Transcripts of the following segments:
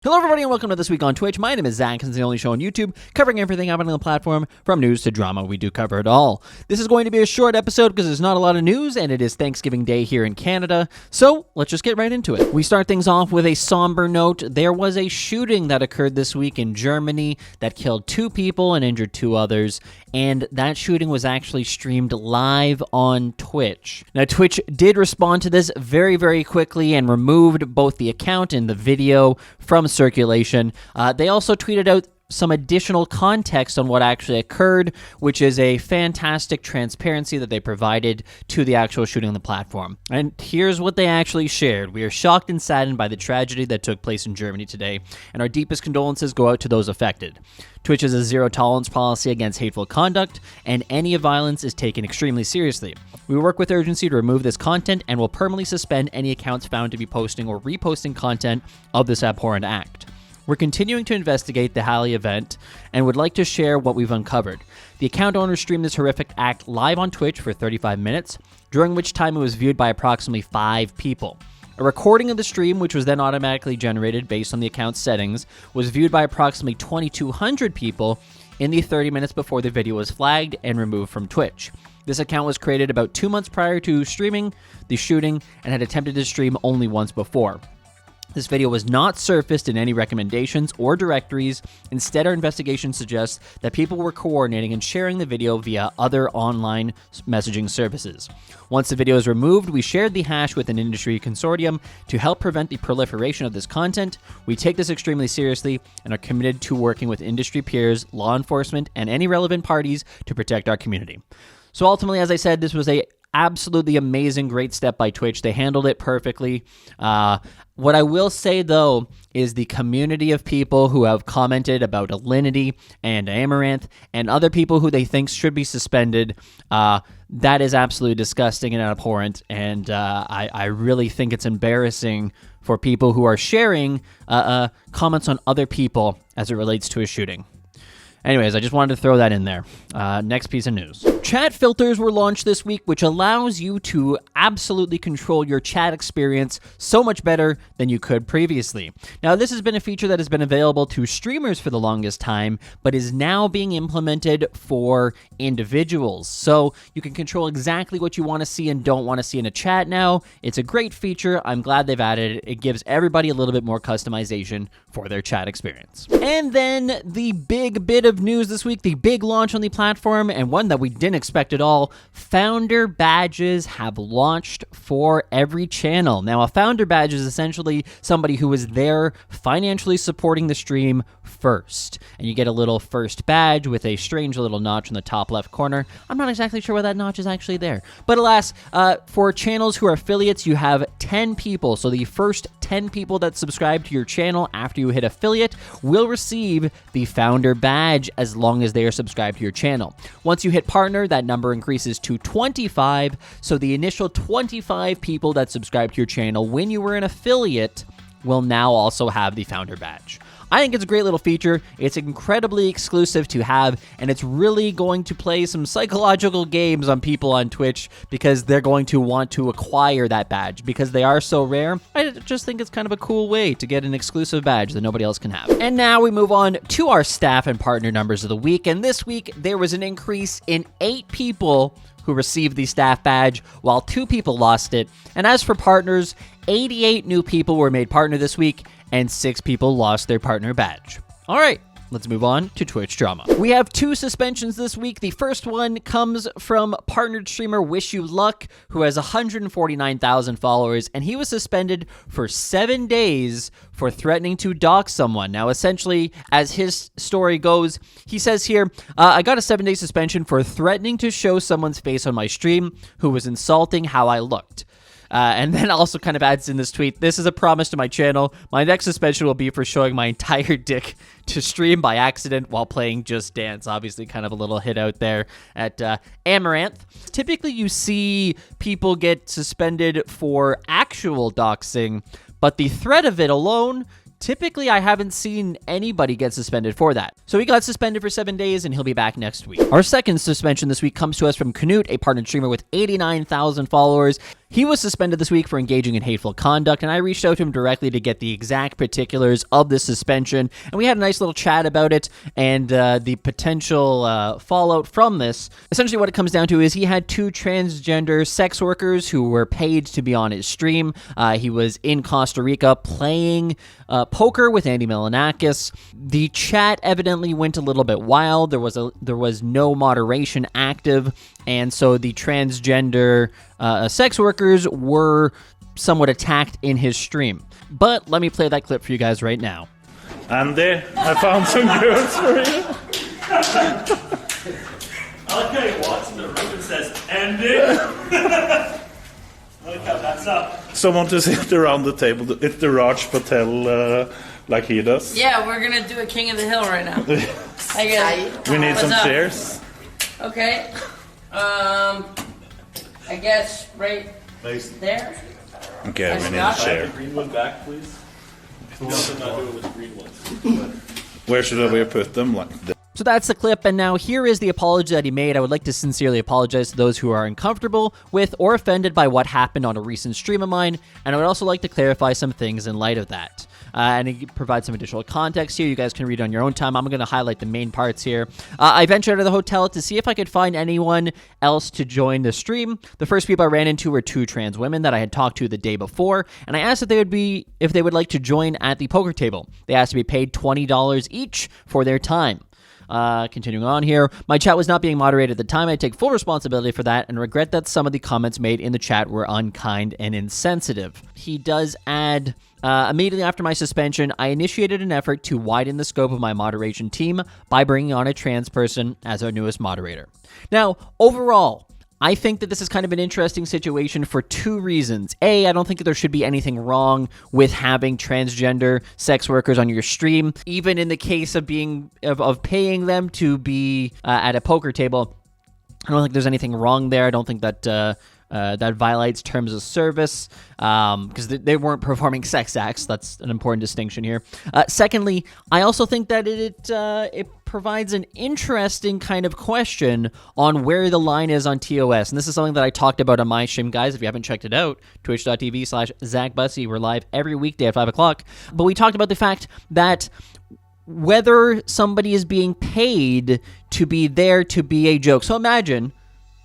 Hello everybody and welcome to This Week on Twitch. My name is Zach and it's the only show on YouTube covering everything happening on the platform, from news to drama. We do cover it all. This is going to be a short episode because there's not a lot of news and it is Thanksgiving Day here in Canada, so let's just get right into it. We start things off with a somber note. There was a shooting that occurred this week in Germany that killed 2 people and injured 2 others, and that shooting was actually streamed live on Twitch. Now Twitch did respond to this very, very quickly and removed both the account and the video from circulation. They also tweeted out some additional context on what actually occurred, which is a fantastic transparency that they provided to the actual shooting on the platform. And here's what they actually shared. We are shocked and saddened by the tragedy that took place in Germany today, and our deepest condolences go out to those affected. Twitch has a zero-tolerance policy against hateful conduct, and any violence is taken extremely seriously. We work with urgency to remove this content and will permanently suspend any accounts found to be posting or reposting content of this abhorrent act. We're continuing to investigate the Halle event and would like to share what we've uncovered. The account owner streamed this horrific act live on Twitch for 35 minutes, during which time it was viewed by approximately 5 people. A recording of the stream, which was then automatically generated based on the account's settings, was viewed by approximately 2,200 people in the 30 minutes before the video was flagged and removed from Twitch. This account was created about 2 months prior to streaming the shooting and had attempted to stream only once before. This video was not surfaced in any recommendations or directories. Instead, our investigation suggests that people were coordinating and sharing the video via other online messaging services. Once the video is removed, we shared the hash with an industry consortium to help prevent the proliferation of this content. We take this extremely seriously and are committed to working with industry peers, law enforcement, and any relevant parties to protect our community. So ultimately, as I said, this was a absolutely amazing, great step by Twitch. They handled it perfectly. What I will say, though, is the community of people who have commented about Alinity and Amaranth and other people who they think should be suspended, that is absolutely disgusting and abhorrent, and I really think it's embarrassing for people who are sharing comments on other people as it relates to a shooting. Anyways, I just wanted to throw that in there. Next piece of news. Chat filters were launched this week, which allows you to absolutely control your chat experience so much better than you could previously. Now, this has been a feature that has been available to streamers for the longest time, but is now being implemented for individuals. So you can control exactly what you want to see and don't want to see in a chat now. It's a great feature. I'm glad they've added it. It gives everybody a little bit more customization for their chat experience. And then the big bit of news this week, the big launch on the platform, and one that we didn't expect at all. Founder badges have launched for every channel. Now, a founder badge is essentially somebody who is there financially supporting the stream first. And you get a little first badge with a strange little notch in the top left corner. I'm not exactly sure why that notch is actually there. But alas, for channels who are affiliates, you have 10 people. So the first 10 people that subscribe to your channel after you hit affiliate will receive the founder badge as long as they are subscribed to your channel. Once you hit partner, that number increases to 25. So the initial 25 people that subscribe to your channel when you were an affiliate will now also have the founder badge. I think it's a great little feature. It's incredibly exclusive to have, and it's really going to play some psychological games on people on Twitch because they're going to want to acquire that badge because they are so rare. I just think it's kind of a cool way to get an exclusive badge that nobody else can have. And now we move on to our staff and partner numbers of the week, and this week there was an increase in 8 people who received the staff badge, while 2 people lost it. And as for partners, 88 new people were made partner this week, and 6 people lost their partner badge. All right, let's move on to Twitch drama. We have 2 suspensions this week. The first one comes from partnered streamer WishYouLuckk, who has 149,000 followers, and he was suspended for 7 days for threatening to dox someone. Now, essentially, as his story goes, he says here, I got a 7-day suspension for threatening to show someone's face on my stream who was insulting how I looked. And then also kind of adds in this tweet, this is a promise to my channel. My next suspension will be for showing my entire dick to stream by accident while playing Just Dance. Obviously kind of a little hit out there at Amaranth. Typically you see people get suspended for actual doxing, but the threat of it alone, typically, I haven't seen anybody get suspended for that. So he got suspended for 7 days, and he'll be back next week. Our second suspension this week comes to us from Knut, a partnered streamer with 89,000 followers. He was suspended this week for engaging in hateful conduct, and I reached out to him directly to get the exact particulars of this suspension, and we had a nice little chat about it and the potential fallout from this. Essentially what it comes down to is he had 2 transgender sex workers who were paid to be on his stream. He was in Costa Rica playing poker with Andy Milonakis. The chat evidently went a little bit wild. There was no moderation active, and so the transgender sex workers were somewhat attacked in his stream. But let me play that clip for you guys right now. Andy, I found some girls for you. I like how he walks in the room and says, Andy. I like how that's up. Someone to sit around the table. It's the Raj Patel like he does. Yeah, we're gonna do a King of the Hill right now. We need some up? chairs. Okay. I guess right there. Okay, we need a chair. Green one back, please. Nothing not doing with the green ones. Where should we put them? Like this. So that's the clip, and now here is the apology that he made. I would like to sincerely apologize to those who are uncomfortable with or offended by what happened on a recent stream of mine, and I would also like to clarify some things in light of that. And he provides some additional context here. You guys can read on your own time. I'm going to highlight the main parts here. I ventured out of the hotel to see if I could find anyone else to join the stream. The first people I ran into were 2 trans women that I had talked to the day before, and I asked if they would like to join at the poker table. They asked to be paid $20 each for their time. Continuing on here, my chat was not being moderated at the time. I take full responsibility for that and regret that some of the comments made in the chat were unkind and insensitive. He does add, immediately after my suspension, I initiated an effort to widen the scope of my moderation team by bringing on a trans person as our newest moderator. Now, overall, I think that this is kind of an interesting situation for 2 reasons. A, I don't think that there should be anything wrong with having transgender sex workers on your stream, even in the case of paying them to be at a poker table. I don't think there's anything wrong there. I don't think that that violates terms of service because they weren't performing sex acts. That's an important distinction here. Secondly, I also think that it provides an interesting kind of question on where the line is on TOS. And this is something that I talked about on my stream, guys. If you haven't checked it out, twitch.tv/ZachBussey. We're live every weekday at 5 o'clock. But we talked about the fact that whether somebody is being paid to be there to be a joke. So imagine,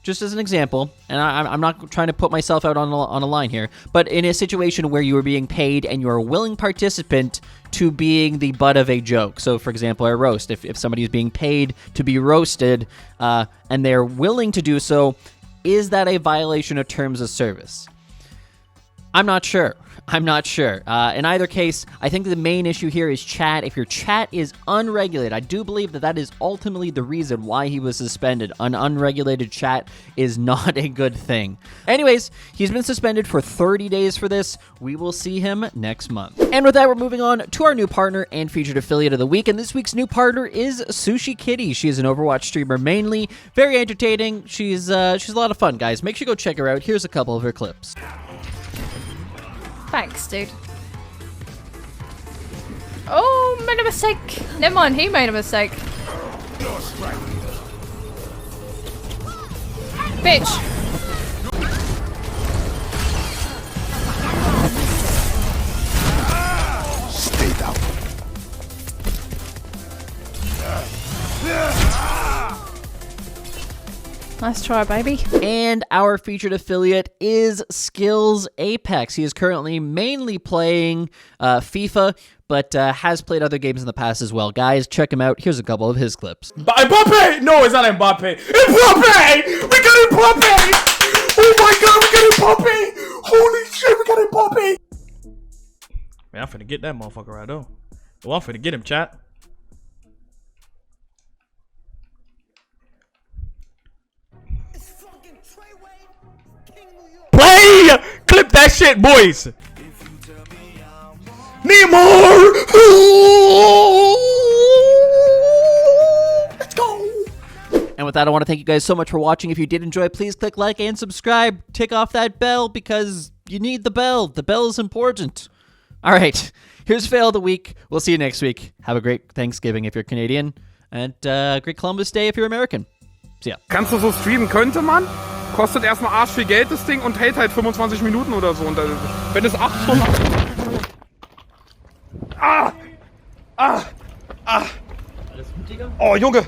just as an example, and I'm not trying to put myself out on a line here, but in a situation where you are being paid and you're a willing participant to being the butt of a joke. So, for example, a roast. If somebody is being paid to be roasted and they're willing to do so, is that a violation of terms of service? I'm not sure. In either case, I think the main issue here is chat. If your chat is unregulated, I do believe that is ultimately the reason why he was suspended. An unregulated chat is not a good thing. Anyways, he's been suspended for 30 days for this. We will see him next month. And with that, we're moving on to our new partner and featured affiliate of the week. And this week's new partner is SooshiKitty. She is an Overwatch streamer mainly. Very entertaining. She's a lot of fun, guys. Make sure you go check her out. Here's a couple of her clips. Thanks, dude. Oh, made a mistake. Never mind, he made a mistake. Bitch. Stay down. Nice try, baby. And our featured affiliate is Skills Apex. He is currently mainly playing FIFA, but has played other games in the past as well. Guys, check him out. Here's a couple of his clips. Mbappe! No, it's not Mbappe. Mbappe! We got Mbappe! Oh my god, we got Mbappe! Holy shit, we got Mbappe! Man, I'm finna get that motherfucker right though. Well, I'm finna get him, chat. Play! Clip that shit, boys! Need more! Let's go! And with that, I want to thank you guys so much for watching. If you did enjoy, please click like and subscribe. Tick off that bell because you need the bell. The bell is important. All right, here's Fail of the Week. We'll see you next week. Have a great Thanksgiving if you're Canadian, and great Columbus Day if you're American. See ya. Kannst du so streamen, könnte man? Kostet erstmal arsch viel Geld das Ding und hält halt 25 Minuten oder so. Und wenn es 8 Stunden... Ah! Ah! Ah! Oh, Junge!